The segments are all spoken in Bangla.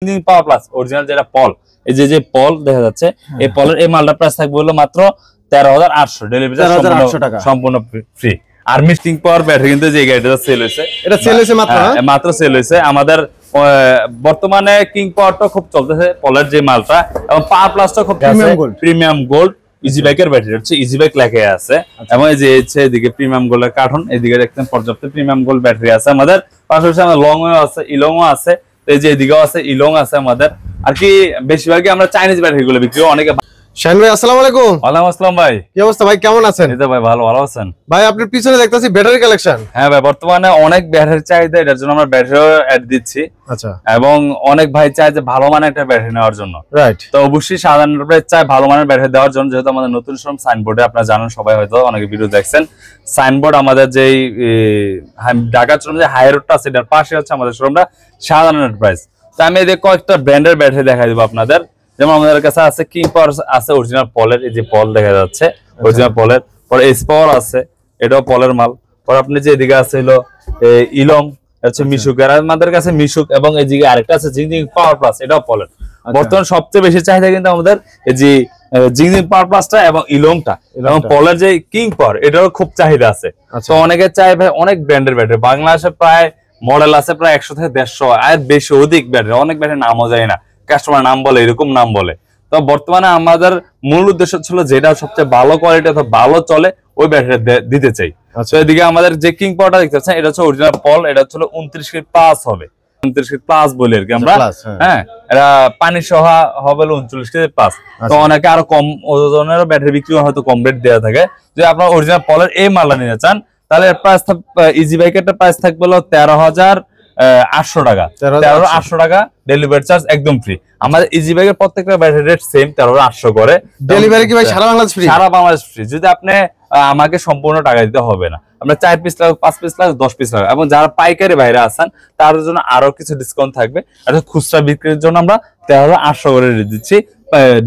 পাওয়ার প্লাস অরিজিনাল যেটা পল, এই যে পল দেখা যাচ্ছে, এই পলের এই মালটার প্রাইস থাকবে হলো মাত্র 13,800, ডেলিভারি সম্পূর্ণ ফ্রি। আর মিস্টিং পাওয়ার ব্যাটারি কিন্তু যে গাড়িটা সেল হয়েছে, এটা সেল হয়েছে মাত্র সেল হয়েছে আমাদের। বর্তমানে কিং পাওয়ারটা খুব চলতেছে পলের যে মালটা, এবং পাওয়ার প্লাসটা খুব প্রিমিয়াম গোল্ড ইজি বাইকের ব্যাটারি হচ্ছে ইজি বাইক লেখা আছে। এবং এই যে এদিকে প্রিমিয়াম গোল্ডের কার্টন, এদিকে দেখতেন পর্যাপ্ত প্রিমিয়াম গোল্ড ব্যাটারি আছে আমাদের। পাশাপাশি আমাদের লং আছে, ইলংও আছে, এই যে এদিকেও আছে, ইলং আছে আমাদের। আর কি বেশিরভাগই আমরা চাইনিজ ব্যাটারি গুলো বিক্রি করি। অনেকে শাহিন ভাই আসসালামু আলাইকুম। ওয়ালাইকুম আসসালাম ভাই, কি অবস্থা ভাই, কেমন আছেন? এই তো ভাই ভালো আছেন ভাই? আপনার পিছনে দেখতেছি ব্যাটারি কালেকশন। হ্যাঁ ভাই, বর্তমানে অনেক ব্যাটারি চাহিদা, এটার জন্য আমরা ব্যাটারি অ্যাড দিচ্ছি। আচ্ছা। এবং অনেক ভাই চায় যে ভালো মানের একটা ব্যাটারি নেওয়ার জন্য, রাইট। তো অবশ্যই সাধারণ প্রাইস চায় ভালো মানের ব্যাটারি দেওয়ার জন্য, যেহেতু আমাদের নতুন শোরুম সাইনবোর্ডে আপনারা জানেন, সবাই হয়তো অনেকে ভিডিও দেখছেন, সাইনবোর্ড আমাদের যেই ঢাকা শোরুম যে হাই রোডটা আছে, এটার পাশে হচ্ছে আমাদের শোরুমটা সাধারণ প্রাইস। তো আমি এদের কয়েকটা ব্র্যান্ডের ব্যাটারি দেখাই দেবো আপনাদের। যেমন আমাদের কাছে আছে কিং পাওয়ার আছে অরিজিনাল পলের, এই যে পল দেখা যাচ্ছে অরিজিনাল পলের। পরে এস পাওয়ার আছে, এটাও পলের মাল। পরে আপনি যে এদিকে আছে হলো ইলং, হচ্ছে মিশুক, আর আমাদের কাছে মিশুক, এবং এদিকে আরেকটা আছে জিংজিং পাওয়ার প্লাস, এটাও পলের। বর্তমানে সবচেয়ে বেশি চাহিদা কিন্তু আমাদের এই যে জিংজিং পাওয়ার প্লাসটা এবং ইলংটা, এবং পলের যে কিং পাওয়ার এটারও খুব চাহিদা আছে। তো অনেকে চায় ভাই অনেক ব্র্যান্ডের ব্যাটারি, বাংলাদেশে প্রায় মডেল আছে প্রায় 100 থেকে 150 আর বেশি অধিক ব্যাটারি। অনেক ব্যাটারি নামও যায় না, কাস্টমার নাম বলে, এরকম নাম বলে। তো বর্তমানে আমাদের মূল উদ্দেশ্য ছিল যেটা সবচেয়ে ভালো কোয়ালিটি অথবা ভালো চলে ওই ব্যাটারি দিতে চাই। তো এদিকে আমাদের যে কিং পাওয়ারটা দেখতে পাচ্ছেন, এটা হচ্ছে অরিজিনাল পল, এটা হচ্ছে 29 ফিট প্লাস হবে, 29 ফিট প্লাস বলি আর কি আমরা। হ্যাঁ, এটা পানি সহ হবে 39 ফিট প্লাস। তো অনেকে আরো কম ওজনের ব্যাটারি বিক্রি হয়তো কম রেট দেওয়া থাকে। যদি আপনারা অরিজিনাল পলের এই মালটা নিতে চান, তাহলে প্রাইস ইজি বাইকের প্রাইস থাকবে হলো 13,800 টাকা, 13,800 টাকা, ডেলিভারি চার্জ একদম ফ্রি। আমাদের ইজি বাইকের প্রত্যেকটা ব্যাটারি রেট সেম 13,800 করে। ডেলিভারি কি ভাই সারা বাংলাদেশ ফ্রি? সারা বাংলাদেশ ফ্রি। যদি আপনি আমাকে সম্পূর্ণ টাকা দিতে হবে না, আমরা 4 পিস লাগবে, 5 পিস লাগবে, 10 পিস লাগবে। এবং যারা পাইকারি বাইরে আছেন তাদের জন্য আরো কিছু ডিসকাউন্ট থাকবে। আর খুচরা বিক্রির জন্য আমরা 13,800 করে দিচ্ছি,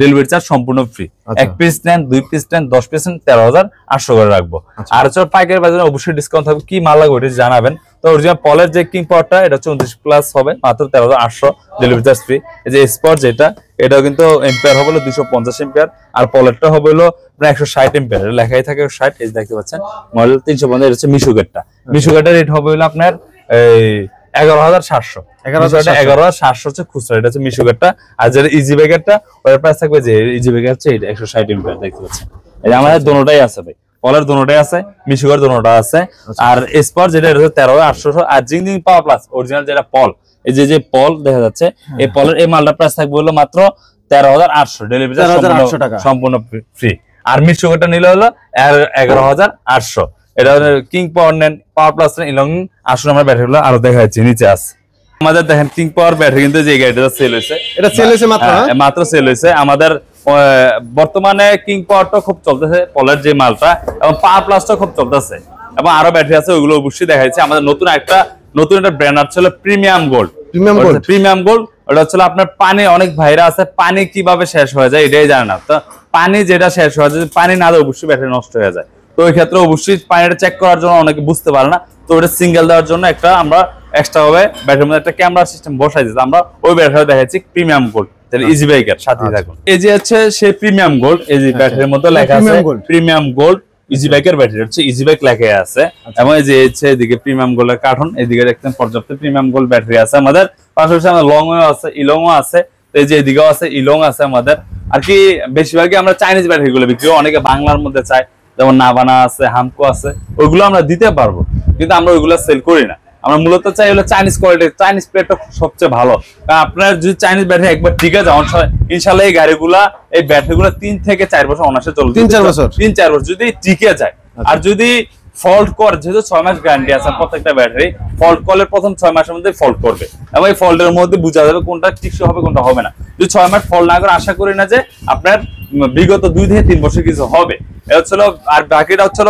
ডেলিভারি চার্জ সম্পূর্ণ ফ্রি। 1 পিস নেন, 2 পিস নেন, 10 পিস নেন, 13,800 করে রাখবো। আর হচ্ছে পাইকারি বাজারে অবশ্যই ডিসকাউন্ট থাকবে। কি মাল লাগবে ওটা জানাবেন। তো অরিজিনাল পলের যে কিং পাওয়ারটা, এটা 29 প্লাস হবে, মাত্র 13,800, ডেলিভারি চার্জ ফ্রি। এই যে স্পট যেটা, এটাও কিন্তু এম্পিয়ার হবে 250 এম্পিয়ার, আর পলেরটা হবে হলো 160 এম্পিয়ার, লেখাই থাকে 60। এই দেখতে পাচ্ছেন মডেল 350, এটা হচ্ছে মিশুকেরটা। মিশুকেরটার রেট হবে হলো আপনার 11,700, 11,700 হচ্ছে খুচরা, এটা হচ্ছে মিশুকেরটা। আর যেটা ইজি বাইকারটা, ওটার প্রাইস থাকবে যে ইজি বাইকার হচ্ছে 160 এম্পিয়ার, দেখতে পাচ্ছেন। এই যে আমাদের দোনোটাই আছে ভাই, পলের দোনোটাই আছে, মিশুকের দোনোটা আছে। আর স্পট যেটা, এটা হচ্ছে 13,800। আর জিংজিং পাওয়ার প্লাস অরিজিনাল যেটা পল, এই যে পল দেখা যাচ্ছে, এই পলের এই মালটার প্রাইস থাকবে হলো মাত্র 13,800, ডেলিভারি সম্পূর্ণ ফ্রি। আর মিশুকেরটা নিলে হলো 11,800। এটা কিং পাওয়ার নেন, পাওয়ার প্লাস নেন, ইলং আসলে আমরা ব্যাটারি গুলো আরো দেখা যাচ্ছে নিচে আছে আমাদের। দেখেন কিং পাওয়ার ব্যাটারি কিন্তু যে গাড়িটা সেল হয়েছে, এটা সেল হয়েছে মাত্র সেল হয়েছে আমাদের। বর্তমানে কিং পাওয়ারটা খুব চলতেছে পলের যে মালটা, এবং পাওয়ার প্লাসটা খুব চলতেছে, এবং আরো ব্যাটারি আছে, ওইগুলো অবশ্যই দেখা যাচ্ছে। আমাদের নতুন একটা ব্র্যান্ড আছে প্রিমিয়াম গোল্ড। প্রিমিয়াম গোল্ড ওটা হচ্ছে আপনার পানি, অনেক ভাইরা আছে পানি কিভাবে শেষ হয়ে যায় এটাই জানে না। তো পানি যেটা শেষ হয়ে যায়, পানি না দেয় অবশ্যই ব্যাটারি নষ্ট হয়ে যায়। তো ওই ক্ষেত্রে অবশ্যই পানিটা চেক করার জন্য অনেকে বুঝতে পারে না, তো ওটা সিঙ্গেল দেওয়ার জন্য একটা আমরা এক্সট্রা ভাবে ব্যাটারির মধ্যে একটা ক্যামেরা সিস্টেম বসাই দিচ্ছি আমরা। ওই ব্যাটারি দেখাচ্ছি প্রিমিয়াম গোল্ড, ইজি বাইকের সাথে থাকুন। এই যে হচ্ছে সেই প্রিমিয়াম গোল্ড, এই যে ব্যাটারির মধ্যে লেখা আছে প্রিমিয়াম গোল্ড ইজি বাইকের ব্যাটারি, হচ্ছে ইজি বাইক লেখা আছে। এবং এই যে হচ্ছে এদিকে প্রিমিয়াম গোল্ডের কার্টন, এদিকে দেখতেন পর্যাপ্ত প্রিমিয়াম গোল্ড ব্যাটারি আছে আমাদের। পাশাপাশি আমাদের লং আছে, ইলংও আছে, এই যে এদিকেও আছে, ইলং আছে আমাদের। আর কি বেশিরভাগই আমরা চাইনিজ ব্যাটারি গুলো বিক্রি করি। অনেকে বাংলার মধ্যে চায়, যেমন নাভানা আছে, হামকো আছে, ওইগুলো আমরা দিতে পারবো, কিন্তু আমরা ওইগুলো সেল করি না। আমরা মূলত চাই হলো চাইনিজ কোয়ালিটি, চাইনিজ প্লেটটা সবচেয়ে ভালো। আপনার যদি চাইনিজ ব্যাটারি একবার ঠিক আছে, ইনশাল্লাহ এই গাড়িগুলা, এই ব্যাটারিগুলো 3 থেকে 4 বছর অনার্সে চলবে, 3-4 বছর যদি টিকে যায়। আর যদি ফল্ট করে, যেহেতু 6 মাস গ্যারান্টি আছে প্রত্যেকটা ব্যাটারি, ফল্ট করলে প্রথম 6 মাসের মধ্যে ফল্ট করবে, এবং এই ফল্টের মধ্যে বোঝা যাবে কোনটা টিকসই হবে কোনটা হবে না। যদি 6 মাস ফল্ট না করে, আশা করি না যে আপনার বিগত 2 থেকে 3 বছর কিছু হবে। এটা হচ্ছিল। আর বাকিটা হচ্ছিল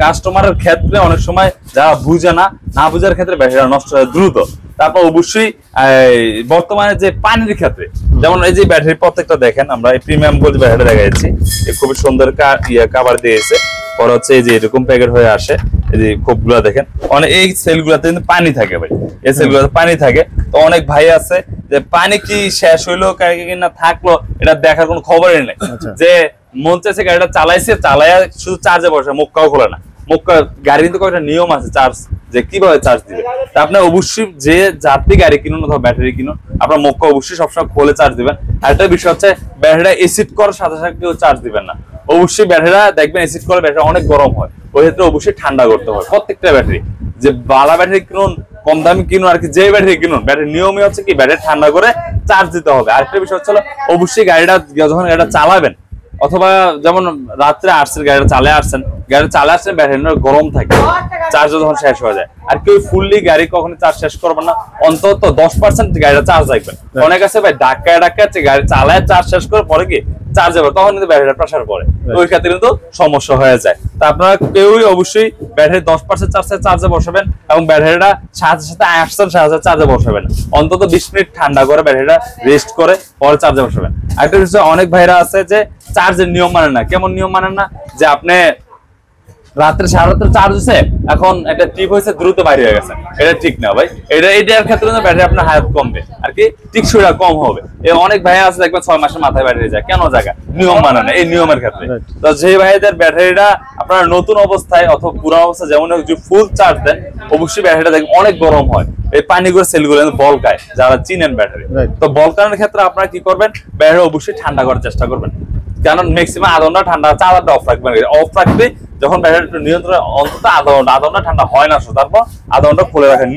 কাস্টমারের ক্ষেত্রে অনেক সময় যারা বুঝে না বুঝার ক্ষেত্রে ব্যাটারি নষ্ট হয় দ্রুত। তারপর অবশ্যই বর্তমানে যে পানির ক্ষেত্রে, যেমন এই যে ব্যাটারি প্রত্যেকটা দেখেন, আমরা এই প্রিমিয়াম গোল্ড ব্যাটারি দেখা যাচ্ছি, খুবই সুন্দর কাভার দিয়েছে। পরে হচ্ছে এই যে এরকম প্যাকেট হয়ে আসে, এই যে খোপগুলা দেখেন, অনেক এই সেলগুলাতে কিন্তু পানি থাকে ভাই, এই সেলগুলাতে পানি থাকে। তো অনেক ভাই আছে যে পানি কি শেষ হইলো কিনা থাকলো এটা দেখার কোনো খবরই নেই। যে মন চাইছে গাড়িটা চালায়া শুধু চার্জে বসে, মুখটাও খোলে না। মুখটা গাড়ি কিন্তু কয়েকটা নিয়ম আছে চার্জ, যে কিভাবে চার্জ দিবে। তা আপনার অবশ্যই যে যাত্রী গাড়ি কিনুন অথবা ব্যাটারি কিনুন, আপনার মুখটা অবশ্যই সবসময় খোলে চার্জ দিবেন। আর একটা বিষয় হচ্ছে ব্যাটারিটা এসিড করার সাথে সাথে কেউ চার্জ দিবেন না। অবশ্যই ব্যাটারিটা দেখবেন এসিড করলে ব্যাটারি অনেক গরম হয়, ওই ক্ষেত্রে অবশ্যই ঠান্ডা করতে হয় প্রত্যেকটা ব্যাটারি। যে বালা ব্যাটারি কিনুন, কম দামি কিনুন আর কি, যে ব্যাটারি কিনুন, ব্যাটারি নিয়মই হচ্ছে কি ব্যাটারি ঠান্ডা করে চার্জ দিতে হবে। আরেকটা বিষয় হচ্ছে অবশ্যই গাড়িটা যখন গাড়িটা চালাবেন, অথবা যেমন রাত্রে আসছেন গাড়িটা চালিয়ে আসছেন, ব্যাটারিটা গরম থাকে, চার্জ যখন শেষ হয়ে যায়। আর কেউ ফুললি গাড়ি কখনো চার্জ শেষ করবেন না, অন্তত 10% গাড়িটা চার্জ রাখবেন। অনেক আছে ভাই ডাক্কায় গাড়ি চালায় চার্জ শেষ করে পরে কি চার্জ হবে, তখন কিন্তু ব্যাটারিটা প্রেসার পড়ে, ওই ক্ষেত্রে কিন্তু সমস্যা হয়ে যায়। তা আপনারা কেউই অবশ্যই ব্যাটারি 10% চার্জে বসাবেন এবং ব্যাটারিটা সাথে সাথে আসছেন চার্জে বসাবেন। অন্তত 20 মিনিট ঠান্ডা করে ব্যাটারিটা রেস্ট করে পরে চার্জে বসাবেন। আরেকটা বিষয়, অনেক ভাইরা আছে যে চার্জের নিয়ম মানেন না। কেমন নিয়ম মানেন না? যে আপনি রাত্রে সারা রাত্রে চার্জ হয়েছে, এখন একটা টিপ হয়েছে দ্রুত বাইরে হয়ে গেছে, এটা ঠিক না ভাই। এটার ক্ষেত্রে ব্যাটারি আপনার হায়াত কমবে আর কি, টিকসইটা কম হবে। অনেক ভাই আছে দেখবেন 6 মাসের মাথায় ব্যাটারি যায়, কেন জায়গা নিয়ম মানে না, এই নিয়মের ক্ষেত্রে। তো যে ভাইদের ব্যাটারিটা আপনারা নতুন অবস্থায় অথবা পুরো অবস্থায় যেমন ফুল চার্জ দেন, অবশ্যই ব্যাটারিটা দেখবেন অনেক গরম হয়, এই পানিগুলো সেলগুলো বলকায়, যারা চিনেন ব্যাটারি। তো বলকানোর ক্ষেত্রে আপনারা কি করবেন, ব্যাটারি অবশ্যই ঠান্ডা করার চেষ্টা করবেন। কারণ ম্যাক্সিমাম আধা ঘন্টা ঠান্ডা, চার্জারটা অফ রাখবেন। অফ রাখবে যখন ব্যাটারি নিয়ন্ত্রণ, অন্তত আধা ঘন্টা ঠান্ডা হয় না, তারপর আধা ঘন্টা খুলে রাখেন।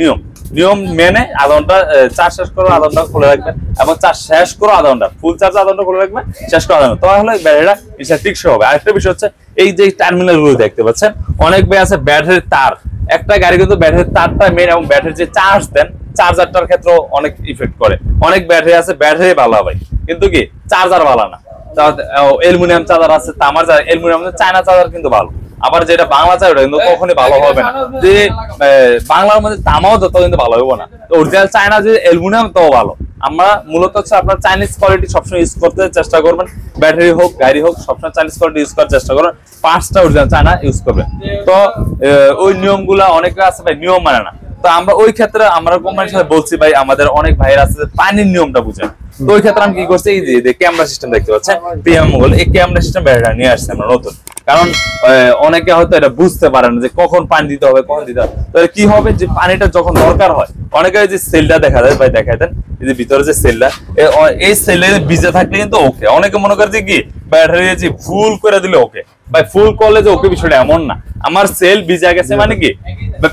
নিয়ম মেনে আধা ঘন্টা চার্জ শেষ করো, আধা ঘন্টা খুলে রাখবেন, এবং চার্জ শেষ করো আধা ঘন্টা, ফুল চার্জ আধা ঘন্টা খুলে রাখবেন, শেষ করো আধা ঘন্টা, তাহলে ব্যাটারিটা টিকসই হবে। আরেকটা বিষয় হচ্ছে এই যে টার্মিনাল গুলো দেখতে পাচ্ছেন, অনেক ভাই আছে ব্যাটারির তার, একটা গাড়ি কিন্তু ব্যাটারির তারটা মেন এবং ব্যাটারি যে চার্জ দেন চার্জারটার ক্ষেত্রে অনেক ইফেক্ট করে। অনেক ব্যাটারি আছে ব্যাটারি ভালো হয় কিন্তু কি চার্জার ভালো না। অ্যালুমিনিয়াম চার্জার আছে, তামার চার্জার, অ্যালুমিনিয়াম চায়না চার্জার কিন্তু ভালো। আবার যেটা বাংলা চাই ওটা কিন্তু কখনই ভালো হবে না। যে বাংলার মধ্যে তামাও যত কিন্তু ভালো হবে না, তো অরিজিনাল চায়না যে অ্যালুমিনিয়াম তো ভালো। আমরা মূলত হচ্ছে আপনার চাইনিজ কোয়ালিটি সবসময় ইউজ করতে চেষ্টা করবেন, ব্যাটারি হোক গাড়ি হোক সবসময় চাইনিজ কোয়ালিটি ইউজ করার চেষ্টা করবেন, পাঁচটা অরিজিনাল চায়না ইউজ করবেন। তো ওই নিয়মগুলা অনেকে আছে ভাই নিয়ম মানে না। তো আমরা ওই ক্ষেত্রে আমরা কোম্পানির সাথে বলছি ভাই আমাদের অনেক ভাইয়ের আছে পানির নিয়মটা বুঝেন। তো ওই ক্ষেত্রে আমি কি করছি, এই যে ক্যামেরা সিস্টেম দেখতে পাচ্ছেন প্রিমিয়াম মোবাইল, এই ক্যামেরা সিস্টেম ব্যাটারি নিয়ে আসছে আমরা নতুন। কারণ অনেকে হয়তো এটা বুঝতে পারে না যে কখন পানি দিতে হবে, কখন দিতে হবে। তাহলে কি হবে, যে পানিটা যখন দরকার হয়, অনেকে যে সেলটা দেখা যায় ভাই, দেখাই দেন এই যে ভিতরে যে সেলটা, এই সেলে ভিজে থাকলে কিন্তু ওকে। অনেকে মনে করে যে কি ব্যাটারি যে ফুল করে দিলে ওকে, ভাই ফুল করলে যে ওকে বিষয়টা এমন না। আমার সেল ভিজে গেছে মানে কি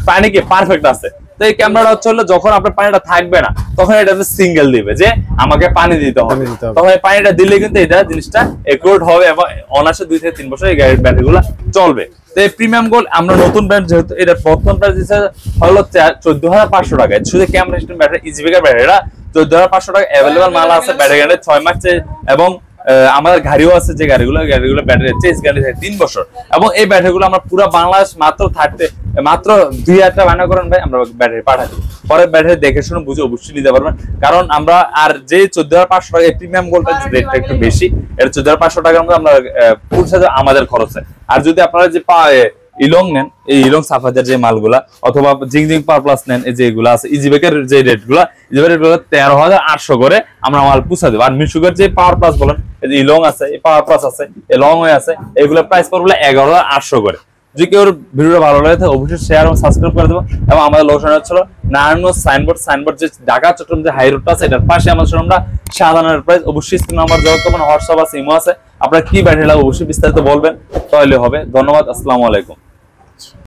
পানি কি পারফেক্ট আছে। তো এই ক্যামেরাটা হচ্ছে যখন আপনার পানিটা থাকবে না তখন এটা সিঙ্গেল দিবে যে আমাকে পানি দিতে হবে, তখন এই পানিটা দিলে কিন্তু এটা জিনিসটা একুরেট হবে এবং অনায়াসে 2 থেকে 3 বছর এই গাড়ির ব্যাটারিগুলো চলবে। তো এই প্রিমিয়াম গোল্ড আমরা নতুন ব্র্যান্ড, যেহেতু এটা বর্তমান প্রাইস দিচ্ছে হলো 14,500 টাকায়, শুধু ক্যামেরা সিস্টেম ব্যাটারি ইজিবিকার ব্যাটারিটা 14,500 টাকা অ্যাভেলেবল মাল আছে। ব্যাটারি গ্যারান্টি 6 মাস এবং আমাদের গাড়িও আছে, যে গাড়িগুলো ব্যাটারি চেঞ্জ গ্যারান্টি 3 বছর। এবং এই ব্যাটারিগুলো আমরা পুরো বাংলাদেশ মাত্র 2,000 টাকা বায়না করেন ভাই, আমরা ব্যাটারি পাঠাই দিই। পরে ব্যাটারি দেখে শুনে বুঝে অবশ্যই নিতে পারবেন। কারণ আমরা আর যে 14,500 টাকা প্রিমিয়াম গোল্ডের রেটটা একটু বেশি, এটা 14,500 টাকার মধ্যে আমরা ফুল সাইজ আমাদের খরচে। আর যদি আপনারা যে ইলং নেন, এই ইলং সাফাদের যে মালগুলা, অথবা জিং পাওয়ার প্লাস নেন, এই যে এগুলো আছে ইজিবেকের যে রেটগুলো, 13,800 করে আমরা মাল পুষা দেবো। আর মিশুকের যে পাওয়ার প্লাস বলেন, এই যে ইলং আছে, এই পাওয়ার প্লাস আছে, এই লং হয়ে আছে, এগুলোর প্রাইস পড়বে 11,800 করে। যদি কেউ ভিডিওটা ভালো লাগে থাকে অবশ্যই শেয়ার এবং সাবস্ক্রাইব করে দেবো। এবং আমাদের লোকেশন হচ্ছিল নারায়ণগঞ্জ সাইনবোর্ড যে ঢাকা চট্টগ্রাম যে হাই রোডটা আছে, এটার পাশে আমাদের শোরুমটা শাহজাহানের প্রাইস। অবশ্যই স্ক্রিন নাম্বার যোগাযোগ করবেন, হোয়াটসঅ্যাপ আছে, ইমো আছে। আপনারা কি ব্যাটারি লাগে অবশ্যই বিস্তারিত বলবেন, তাহলে হবে। ধন্যবাদ, আসসালামু আলাইকুম।